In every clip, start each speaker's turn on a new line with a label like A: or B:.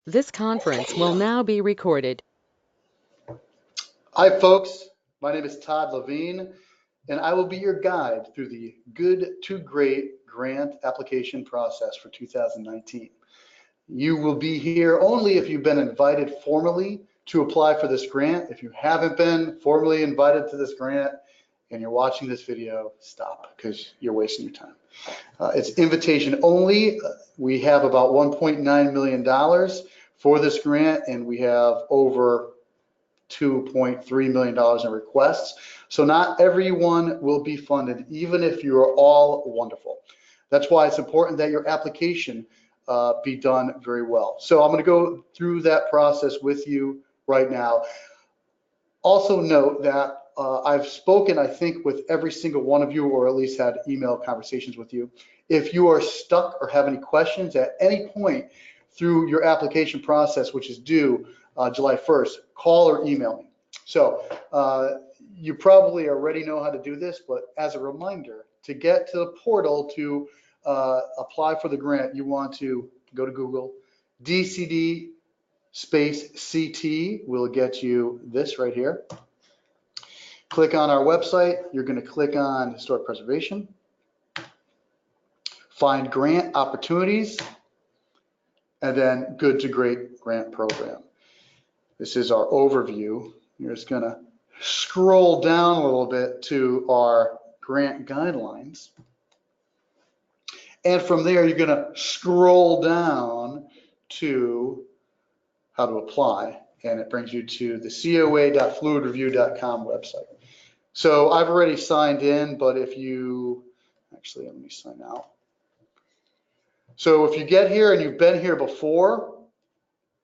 A: This conference will now be recorded.
B: Hi, folks. My name is Todd Levine, and I will be your guide through the Good to Great grant application process for 2019. You will be here only if you've been invited formally to apply for this grant. If you haven't been formally invited to this grant and you're watching this video, stop because you're wasting your time. It's invitation only. We have about $1.9 million for this grant, and we have over $2.3 million in requests. So not everyone will be funded, even if you are all wonderful. That's why it's important that your application be done very well. So I'm going to go through that process with you right now. Also note that I've spoken, I think, with every single one of you, or at least had email conversations with you. If you are stuck or have any questions at any point through your application process, which is due July 1st, call or email me. So you probably already know how to do this, but as a reminder, to get to the portal to apply for the grant, you want to go to Google. DCD space CT will get you this right here. Click on our website. You're going to click on Historic Preservation. Find grant opportunities, and then Good to Great grant program. This is our overview. You're just going to scroll down a little bit to our grant guidelines. And from there, you're going to scroll down to how to apply, and it brings you to the coa.fluidreview.com website. So I've already signed in, but if you, actually, let me sign out. So if you get here and you've been here before,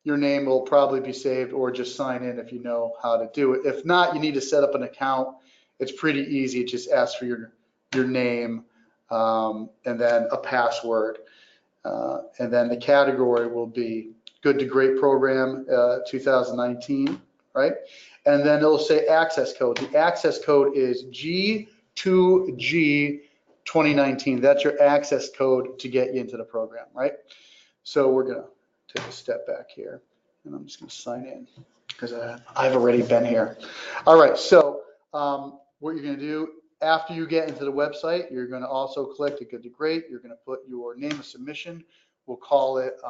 B: your name will probably be saved, or just sign in if you know how to do it. If not, you need to set up an account. It's pretty easy. It just asks for your name and then a password. And then the category will be Good to Great Program 2019, right? And then it'll say access code. The access code is G2G2019. That's your access code to get you into the program, right? So we're gonna take a step back here, and I'm just gonna sign in because I've already been here. All right, so what you're gonna do after you get into the website, you're gonna also click the Good to Great. You're gonna put your name of submission. We'll call it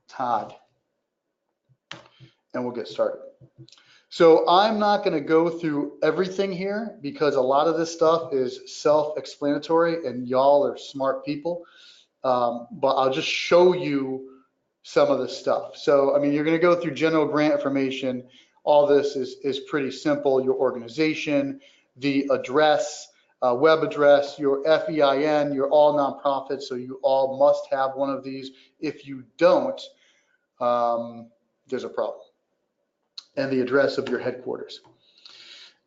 B: Todd, and we'll get started. So I'm not going to go through everything here because a lot of this stuff is self-explanatory and y'all are smart people, but I'll just show you some of the stuff. So, I mean, you're going to go through general grant information. All this is pretty simple. Your organization, the address, web address, your FEIN, you're all nonprofits, so you all must have one of these. If you don't, there's a problem. And the address of your headquarters.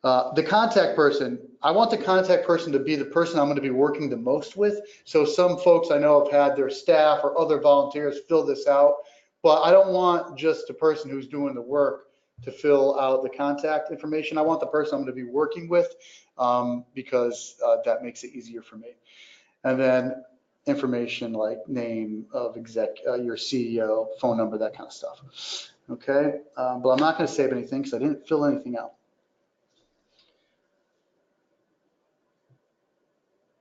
B: The contact person, I want the contact person to be the person I'm going to be working the most with. So some folks I know have had their staff or other volunteers fill this out, but I don't want just the person who's doing the work to fill out the contact information. I want the person I'm going to be working with because that makes it easier for me. And then information like name of your CEO, phone number, that kind of stuff. Okay, but I'm not going to save anything because I didn't fill anything out.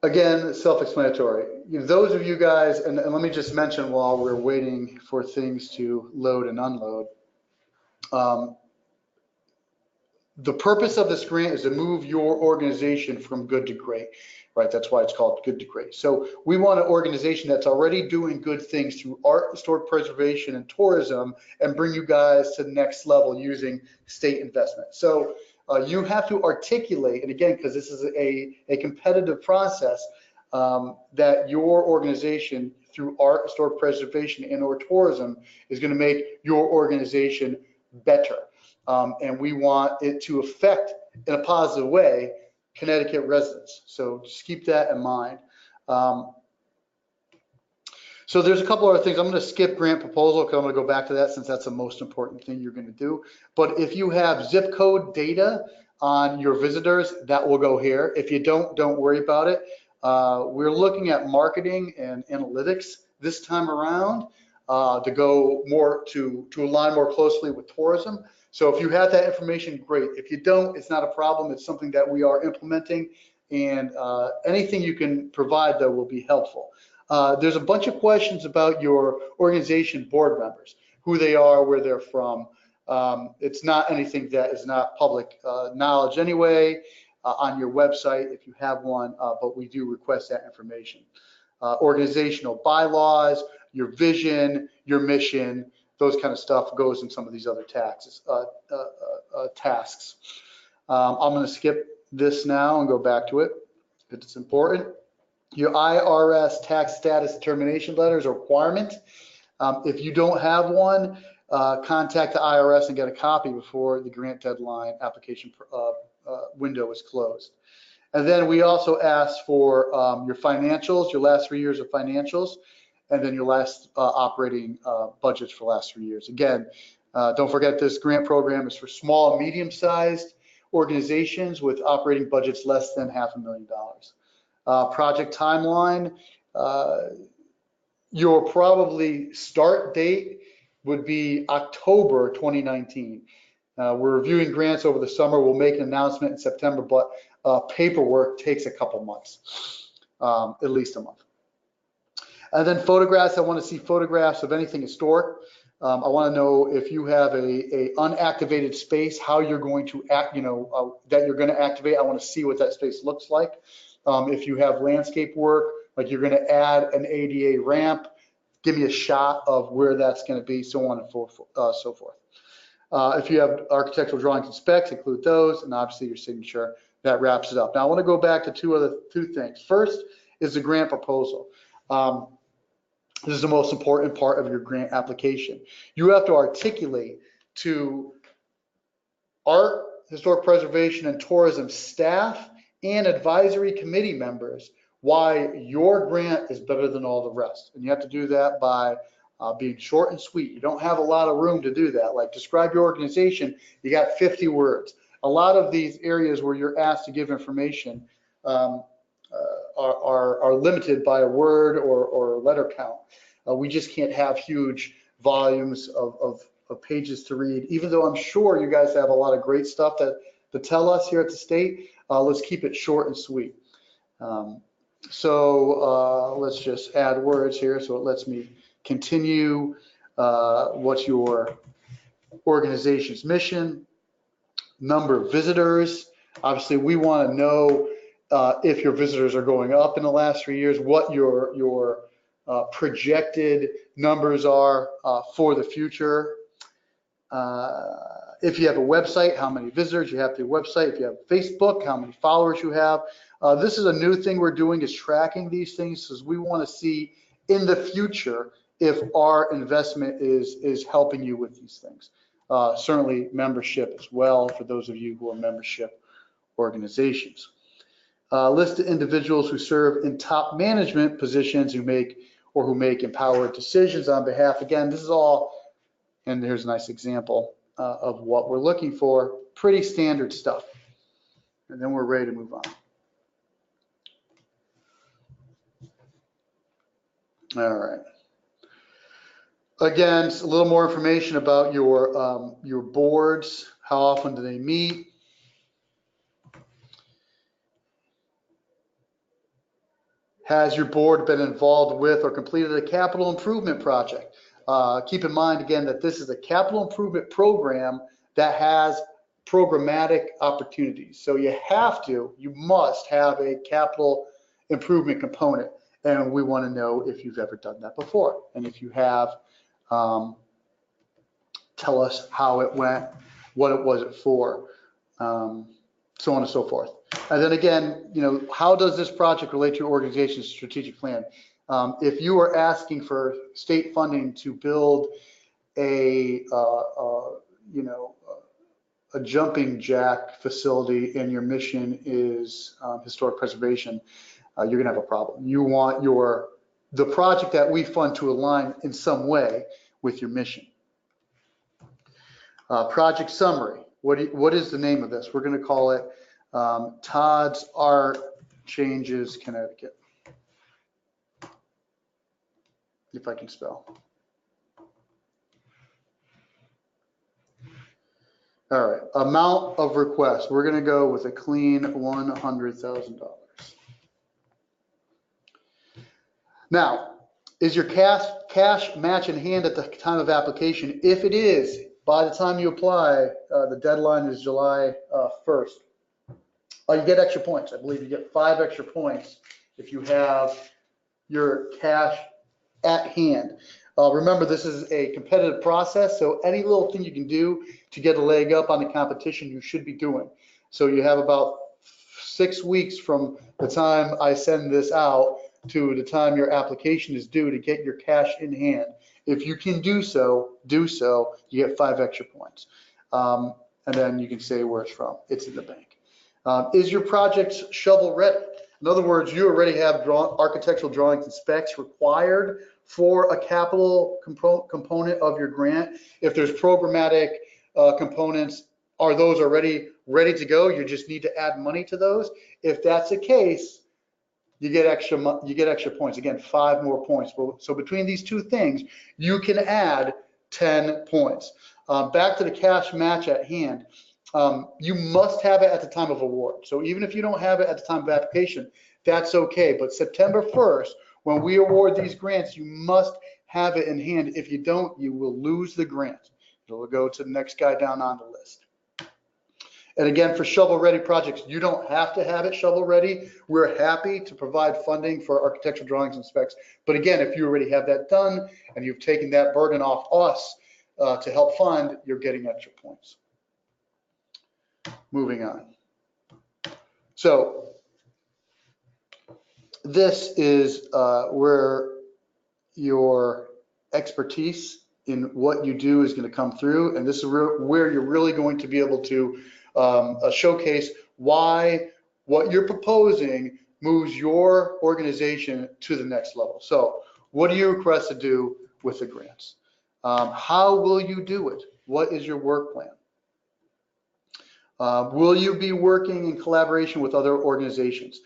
B: Again, self-explanatory. Those of you guys, and let me just mention while we're waiting for things to load and unload, the purpose of this grant is to move your organization from good to great, right? That's why it's called Good to Great. So we want an organization that's already doing good things through art, historic preservation, and tourism, and bring you guys to the next level using state investment. So you have to articulate, and again, because this is a competitive process, that your organization through art, historic preservation, and or tourism is going to make your organization better. And we want it to affect in a positive way Connecticut residents. So just keep that in mind. So there's a couple other things. I'm going to skip grant proposal because I'm going to go back to that since that's the most important thing you're going to do. But if you have zip code data on your visitors, that will go here. If you don't worry about it. We're looking at marketing and analytics this time around. to go more to align more closely with tourism. So if you have that information, great. If you don't, it's not a problem. It's something that we are implementing, and anything you can provide though will be helpful. There's a bunch of questions about your organization board members, who they are, where they're from. It's not anything that is not public knowledge anyway on your website if you have one, but we do request that information. Organizational bylaws, your vision, your mission, those kind of stuff goes in some of these other tasks. I'm going to skip this now and go back to it because it's important. Your IRS tax status determination letter is a requirement. If you don't have one, contact the IRS and get a copy before the grant deadline application window is closed. And then we also ask for your financials, your last 3 years of financials, and then your last operating budgets for the last 3 years. Again, don't forget this grant program is for small and medium-sized organizations with operating budgets less than $500,000. Project timeline, your probably start date would be October 2019. We're reviewing grants over the summer. We'll make an announcement in September, but paperwork takes a couple months, at least a month. And then photographs, I want to see photographs of anything historic. I want to know if you have a unactivated space, how you're going to act, that you're going to activate. I want to see what that space looks like. If you have landscape work, like you're going to add an ADA ramp, give me a shot of where that's going to be, so on and so forth. If you have architectural drawings and specs, include those, and obviously your signature. That wraps it up. Now I want to go back to two things. First is the grant proposal. This is the most important part of your grant application. You have to articulate to art, historic preservation, and tourism staff and advisory committee members why your grant is better than all the rest. And you have to do that by being short and sweet. You don't have a lot of room to do that. Like describe your organization, you got 50 words. A lot of these areas where you're asked to give information are limited by a word or a letter count. We just can't have huge volumes of pages to read, even though I'm sure you guys have a lot of great stuff to tell us here at the state. Let's keep it short and sweet. Let's just add words here so it lets me continue. What's your organization's mission? Number of visitors. Obviously, we want to know if your visitors are going up in the last 3 years, what your projected numbers are for the future. If you have a website, how many visitors you have to your website. If you have Facebook, how many followers you have. This is a new thing we're doing, is tracking these things, because we want to see in the future if our investment is helping you with these things. Certainly membership as well, for those of you who are membership organizations. List of individuals who serve in top management positions who make empowered decisions on behalf. Again, this is all, and here's a nice example of what we're looking for. Pretty standard stuff. And then we're ready to move on. All right. Again, a little more information about your boards. How often do they meet? Has your board been involved with or completed a capital improvement project? Keep in mind, again, that this is a capital improvement program that has programmatic opportunities. So you must have a capital improvement component. And we want to know if you've ever done that before. And if you have, tell us how it went, what it was for, so on and so forth. And then again, how does this project relate to your organization's strategic plan? If you are asking for state funding to build a jumping jack facility and your mission is historic preservation, you're gonna have a problem. You want the project that we fund to align in some way with your mission. Project summary. What is the name of this? We're gonna call it Todd's Art Changes Connecticut. If I can spell. All right, amount of request. We're going to go with a clean $100,000. Now, is your cash match in hand at the time of application? If it is, by the time you apply, the deadline is July 1st. You get extra points. I believe you get 5 extra points if you have your cash at hand. Remember, this is a competitive process, so any little thing you can do to get a leg up on the competition, you should be doing. So you have about 6 weeks from the time I send this out to the time your application is due to get your cash in hand. If you can do so, you get 5 extra points. And then you can say where it's from. It's in the bank. Is your project shovel ready? In other words, you already have architectural drawings and specs required for a capital component of your grant. If there's programmatic components, are those already ready to go? You just need to add money to those. If that's the case, you get extra points. Again, 5 more points. So between these two things, you can add 10 points. Back to the cash match at hand. You must have it at the time of award. So even if you don't have it at the time of application, that's okay. But September 1st, when we award these grants, you must have it in hand. If you don't, you will lose the grant. It'll go to the next guy down on the list. And again, for shovel-ready projects, you don't have to have it shovel-ready. We're happy to provide funding for architectural drawings and specs. But again, if you already have that done and you've taken that burden off us to help fund, you're getting extra points. Moving on. So this is where your expertise in what you do is going to come through, and this is where you're really going to be able to showcase why what you're proposing moves your organization to the next level. So what do you request to do with the grants? How will you do it? What is your work plan? Will you be working in collaboration with other organizations?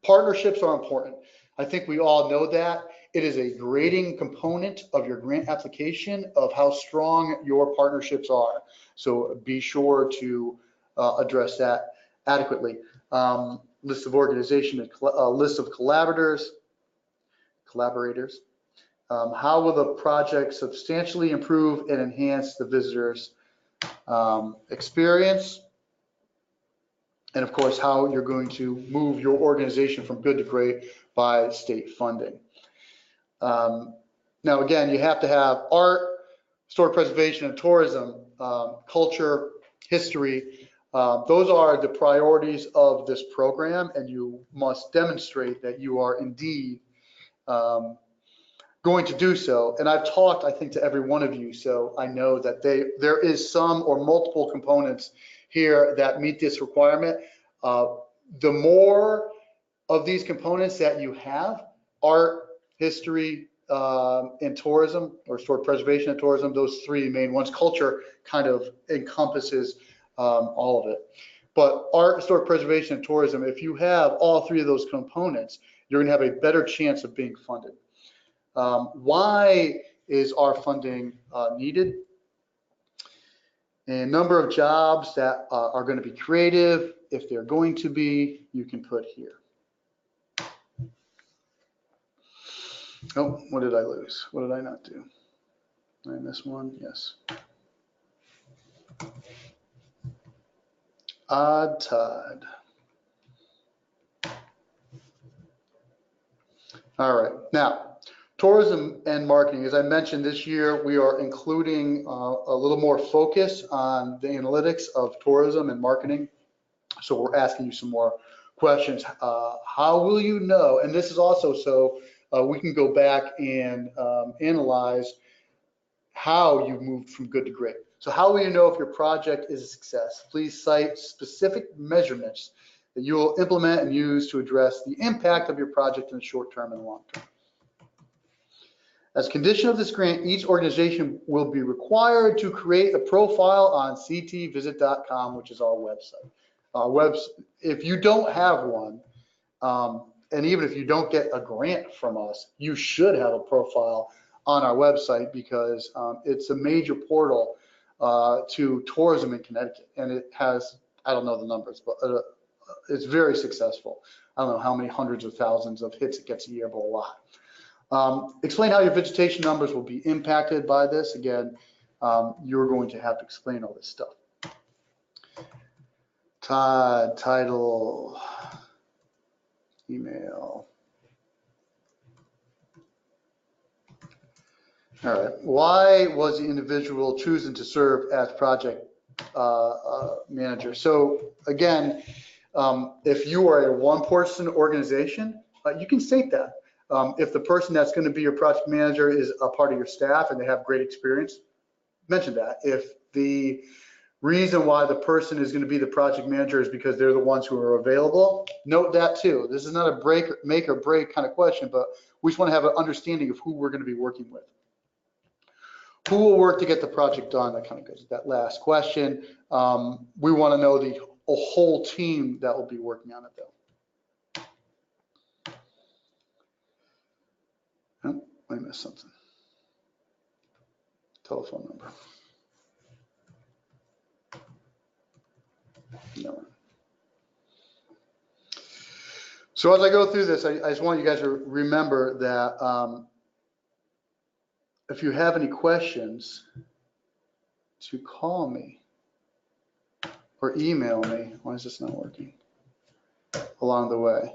B: Partnerships are important. I think we all know that. It is a grading component of your grant application of how strong your partnerships are. So be sure to address that adequately. List of organization, list of collaborators. How will the project substantially improve and enhance the visitors' experience? And of course, how you're going to move your organization from good to great by state funding. Now, again, you have to have art, historic preservation and tourism, culture, history. Those are the priorities of this program, and you must demonstrate that you are indeed going to do so. And I've talked, I think, to every one of you, so I know that there is some or multiple components here that meet this requirement. The more of these components that you have, art, history, and tourism, or historic preservation and tourism, those 3 main ones. Culture kind of encompasses all of it. But art, historic preservation, and tourism, if you have all 3 of those components, you're gonna have a better chance of being funded. Why is our funding needed? A number of jobs that are going to be creative. If they're going to be, you can put here. Oh, what did I lose? What did I not do? Did I miss one? Yes. Odd Todd. All right. Now, tourism and marketing. As I mentioned, this year we are including a little more focus on the analytics of tourism and marketing. So we're asking you some more questions. How will you know? And this is also so we can go back and analyze how you moved from good to great. So how will you know if your project is a success? Please cite specific measurements that you will implement and use to address the impact of your project in the short term and long term. As a condition of this grant, each organization will be required to create a profile on ctvisit.com, which is our website. If you don't have one, and even if you don't get a grant from us, you should have a profile on our website because it's a major portal to tourism in Connecticut, and it has, I don't know the numbers, but it's very successful. I don't know how many hundreds of thousands of hits it gets a year, but a lot. Explain how your vegetation numbers will be impacted by this. Again, you're going to have to explain all this stuff. Todd, title, email. All right. Why was the individual chosen to serve as project manager? So again, if you are a one-person organization, you can state that. If the person that's going to be your project manager is a part of your staff and they have great experience, mention that. If the reason why the person is going to be the project manager is because they're the ones who are available, note that too. This is not a make or break kind of question, but we just want to have an understanding of who we're going to be working with. Who will work to get the project done? That kind of goes to that last question. We want to know the whole team that will be working on it though. Oh, I missed something. Telephone number. No. So as I go through this, I just want you guys to remember that if you have any questions, to call me or email me. Why is this not working? Along the way.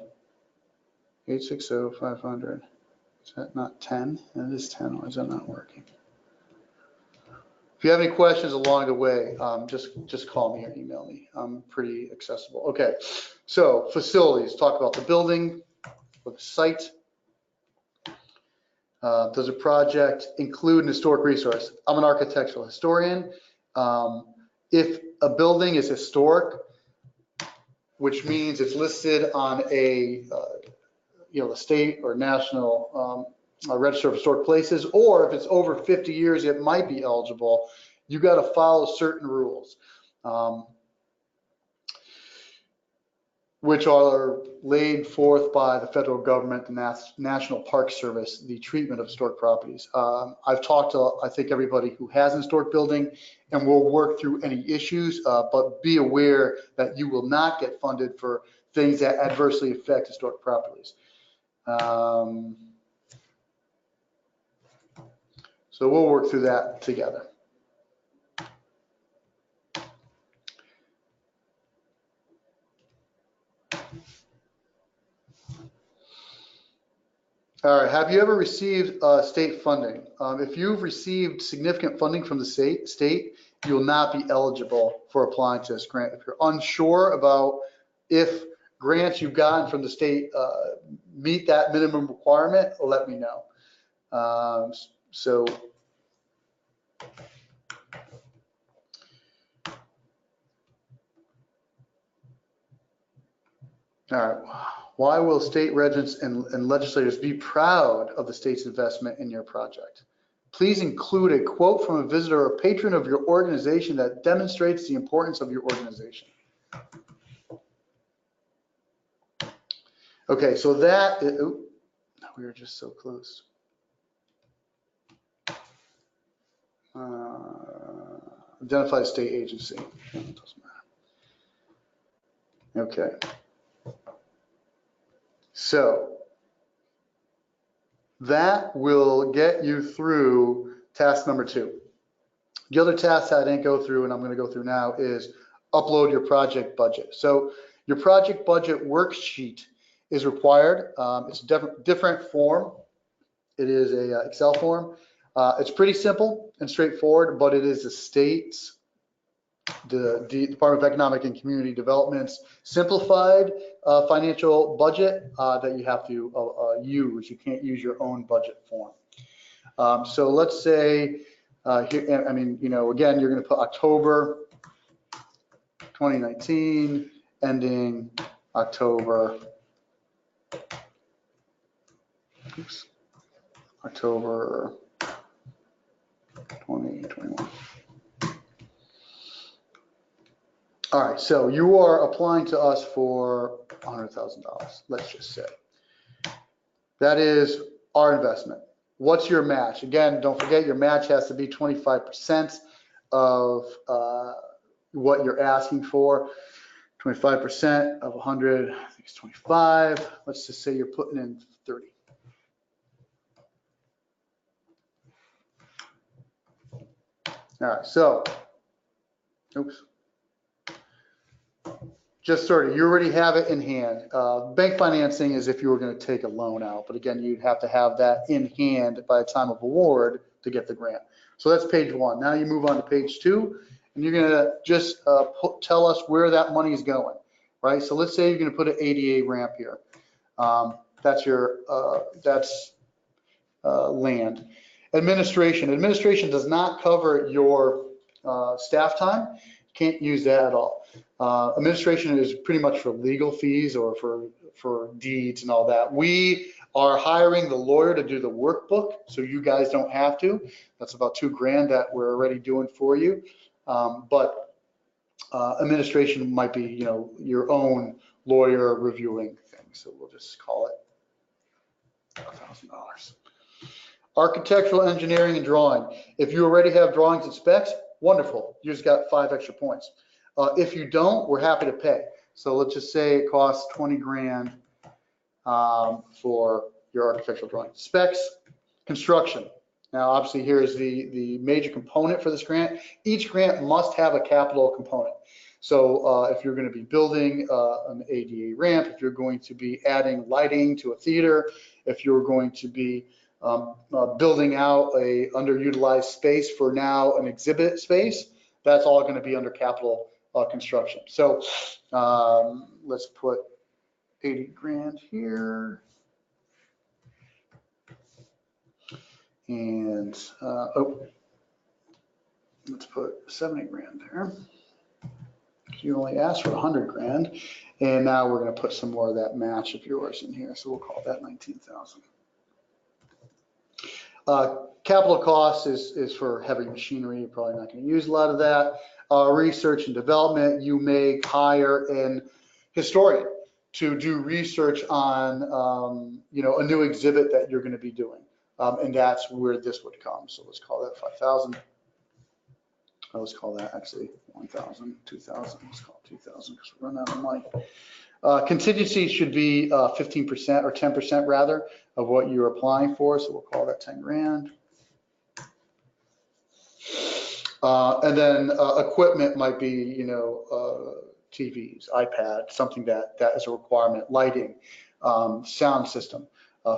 B: 860-500. Is that not 10? That is 10. Why is that not working? If you have any questions along the way, just call me or email me. I'm pretty accessible. Okay, so facilities. Talk about the building or the site. Does a project include an historic resource? I'm an architectural historian. If a building is historic, which means it's listed on a the state or national register of historic places, or if it's over 50 years, it might be eligible. You got to follow certain rules, which are laid forth by the federal government, the National Park Service, the treatment of historic properties. I've talked to, I think, everybody who has a historic building, and we'll work through any issues, but be aware that you will not get funded for things that adversely affect historic properties. So we'll work through that together. All right, have you ever received state funding? If you've received significant funding from the state, you will not be eligible for applying to this grant. If you're unsure about if grants you've gotten from the state meet that minimum requirement, let me know. All right. Why will state residents and legislators be proud of the state's investment in your project? Please include a quote from a visitor or patron of your organization that demonstrates the importance of your organization. Okay, so that, we were just so close. Identify a state agency. It doesn't matter. Okay. So that will get you through task number 2. The other task that I didn't go through, and I'm going to go through now, is upload your project budget. So your project budget worksheet is required. It's a different form. It is a Excel form. It's pretty simple and straightforward, but it is the state's, the Department of Economic and Community Development's simplified financial budget that you have to use. You can't use your own budget form. So let's say, here, I mean, again, you're going to put October 2019, ending October 2021. All right, so you are applying to us for $100,000, let's just say. That is our investment. what's your match? Again, don't forget your match has to be 25% of what you're asking for. 25% of 100, I think it's 25. Let's just say you're putting in 30. All right, so, oops. Just 30, you already have it in hand. Bank financing is if you were going to take a loan out, but again, you'd have to have that in hand by the time of award to get the grant. So that's page 1. Now you move on to page 2, and you're going to just tell us where that money is going, right? So let's say you're going to put an ADA ramp here. That's your land. Administration does not cover your staff time. Can't use that at all. Administration is pretty much for legal fees or for deeds and all that. We are hiring the lawyer to do the workbook, so you guys don't have to. That's about $2,000 that we're already doing for you. But administration might be, you know, your own lawyer reviewing things. So we'll just call it $1,000. Architectural engineering and drawing. If you already have drawings and specs, wonderful. You just got 5 extra points. If you don't, we're happy to pay. So let's just say it costs $20,000 for your architectural drawing. Specs, construction. Now, obviously, here is the major component for this grant. Each grant must have a capital component. So if you're going to be building an ADA ramp, if you're going to be adding lighting to a theater, if you're going to be building out a underutilized space for now an exhibit space, that's all going to be under capital construction. So let's put $80,000 here. And let's put $70,000 there. You only asked for $100,000, and now we're going to put some more of that match of yours in here. So we'll call that $19,000. Capital costs is for heavy machinery. You're probably not going to use a lot of that. Research and development, you may hire an historian to do research on you know, a new exhibit that you're going to be doing. And that's where this would come. So let's call that 5,000. Let's call that actually 1,000, 2,000. Let's call it 2,000 because we're running out of money. Contingency should be 15% or 10% rather of what you're applying for. So we'll call that $10,000. And then equipment might be, you know, TVs, iPads, something that is a requirement, lighting, sound system.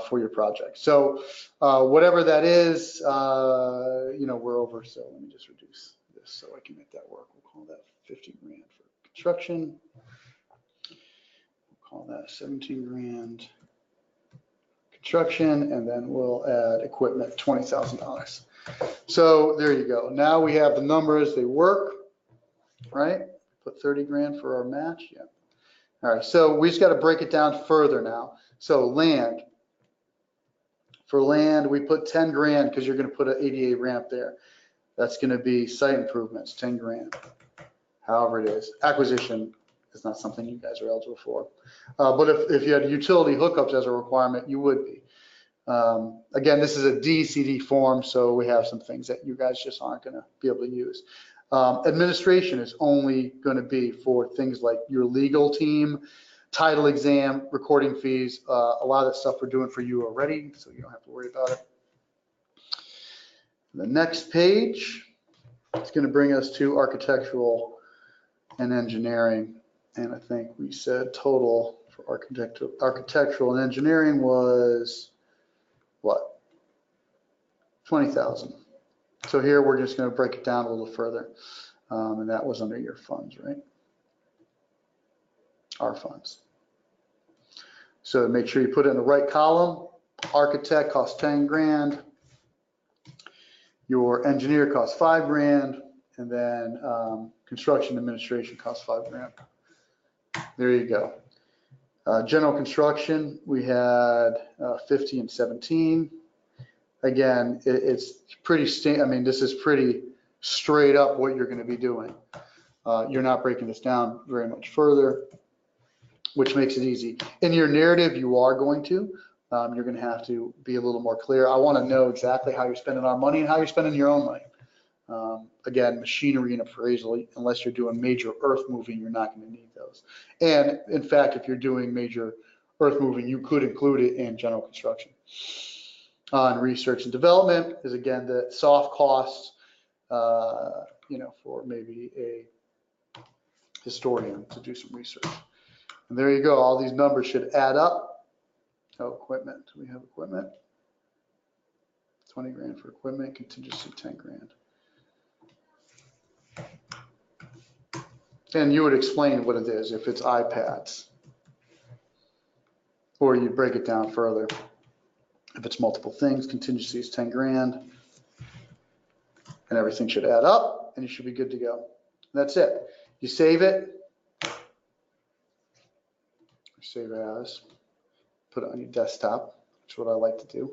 B: For your project. So whatever that is, you know, we're over. So let me just reduce this so I can make that work. We'll call that $15,000 for construction. We'll call that $17,000 construction, and then we'll add equipment, $20,000. So there you go. Now we have the numbers. They work, right? Put $30,000 for our match. Yeah. All right. So we just got to break it down further now. So land. For land, we put $10,000 because you're going to put an ADA ramp there. That's going to be site improvements, $10,000. However it is. Acquisition is not something you guys are eligible for. But if you had utility hookups as a requirement, you would be. Again, this is a DCD form, so we have some things that you guys just aren't going to be able to use. Administration is only going to be for things like your legal team, title exam, recording fees, a lot of that stuff we're doing for you already, so you don't have to worry about it. The next page is going to bring us to architectural and engineering, and I think we said total for architectural and engineering was what? 20,000. So here we're just going to break it down a little further, and that was under your funds, right? Our funds. So make sure you put it in the right column. Architect costs $10,000. Your engineer costs $5,000, and then construction administration costs $5,000. There you go. General construction, we had 50 and 17. Again, it's pretty, I mean, this is pretty straight up what you're going to be doing. You're not breaking this down very much further, which makes it easy. In your narrative, you are going to, you're going to have to be a little more clear. I want to know exactly how you're spending our money and how you're spending your own money. Again, machinery and appraisal, unless you're doing major earth moving, you're not going to need those. And in fact, if you're doing major earth moving, you could include it in general construction. On research and development is, again, the soft costs, for maybe a historian to do some research. And there you go. All these numbers should add up. Oh, equipment. We have equipment. 20 grand for equipment, contingency 10 grand. And you would explain what it is if it's iPads, or you break it down further. If it's multiple things, contingency is 10 grand, and everything should add up, and you should be good to go. That's it. You save it. Save as. Put it on your desktop. That's what I like to do.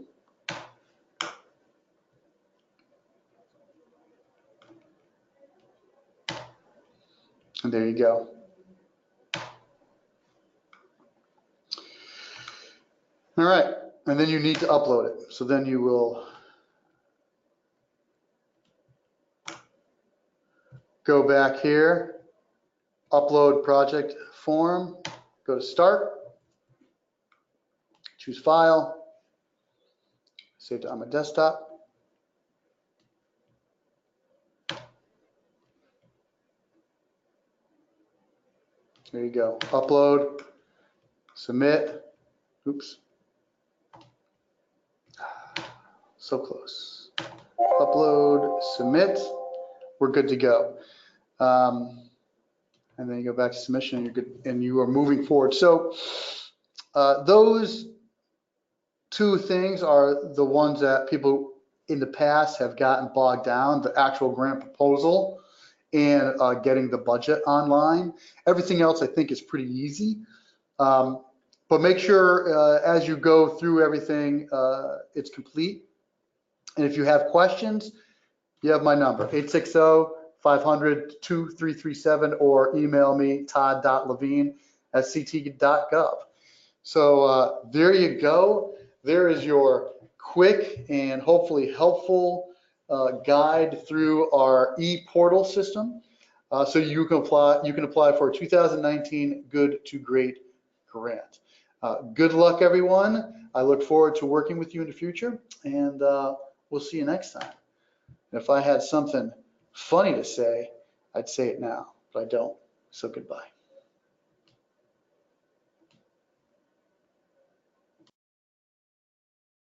B: And there you go. All right, and then you need to upload it. So then you will go back here, upload project form, go to start, choose file, save it on my desktop. There you go. Upload, submit. Oops. So close. Upload, submit. We're good to go. And then you go back to submission and you're good, and you are moving forward. So those two things are the ones that people in the past have gotten bogged down: the actual grant proposal and getting the budget online. Everything else I think is pretty easy. But make sure as you go through everything, it's complete. And if you have questions, you have my number, 860-500-2337, or email me, todd.levine@ct.gov. So there you go. There is your quick and hopefully helpful guide through our e-portal system. So you can apply for a 2019 Good to Great grant. Good luck, everyone. I look forward to working with you in the future, and we'll see you next time. And if I had something funny to say, I'd say it now, but I don't. So goodbye.